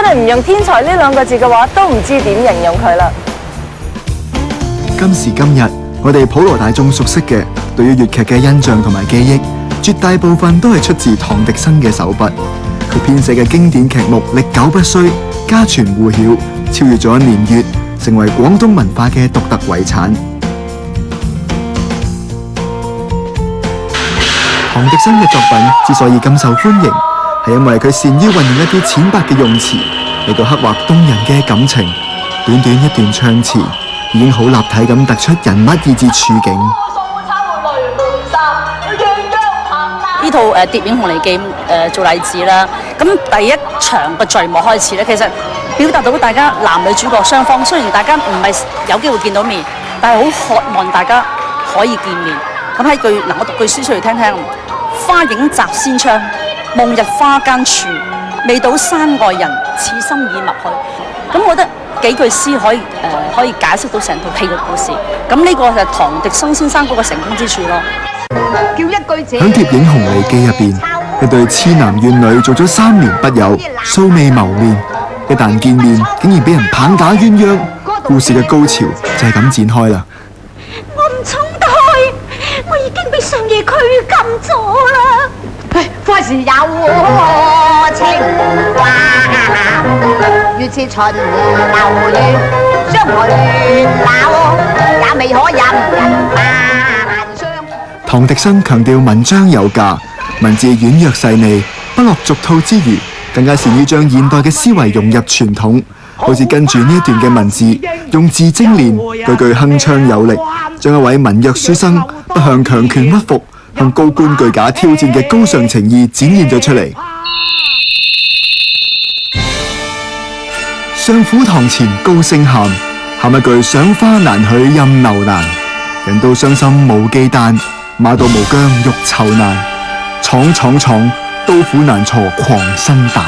真係唔用天才呢兩個字嘅話，都唔知點形容佢啦。今時今日，我哋普羅大眾熟悉嘅對於粵劇嘅印象同埋記憶，絕大部分都係出自唐滌生嘅手筆。佢編寫嘅經典劇目歷久不衰，家傳戶曉，超越咗年月，成為廣東文化嘅獨特遺產。唐滌生嘅作品之所以咁受歡迎，係因為佢善於運用一啲淺白嘅用詞嚟到刻畫動人嘅感情。短短一段唱詞，已經好立體咁突出人物以至處境。呢套《蝶影紅梨記》做例子啦，咁第一場嘅序幕開始咧，其實表達到大家男女主角雙方雖然大家唔係有機會見到面，但係好渴望大家可以見面。咁喺句我讀句詩出嚟聽聽：花影雜仙窗，夢日花間處，未到山外人，此心已默許。咁我覺得幾句詩可以解釋到成套戲嘅故事。咁呢個就係唐滌生先生嗰個成功之處咯。喺《蝶影紅梨記》入邊，一對痴男怨女做咗3年筆友，素未謀面，一旦見面，竟然俾人棒打鴛鴦。故事嘅高潮就係咁展開啦。我唔衝得去，我已經被上爺拘禁咗啦。快時有我情話，月似秦流月，相許那也未可任人扮相。唐滌生強調文章有價，文字軟弱細膩，不落俗套之餘，更加善於將現代嘅思維融入傳統。好似跟住呢一段嘅文字，用字精煉，句句鏗鏘有力，將一位文弱書生不向強權屈服，向高官巨賈挑戰嘅高尚情義展現咗出嚟。上府堂前高聲喊，喊一句賞花難許任留難。人到傷心無忌憚，馬到無疆欲囚難。闖闖闖，刀斧難鋤狂身膽。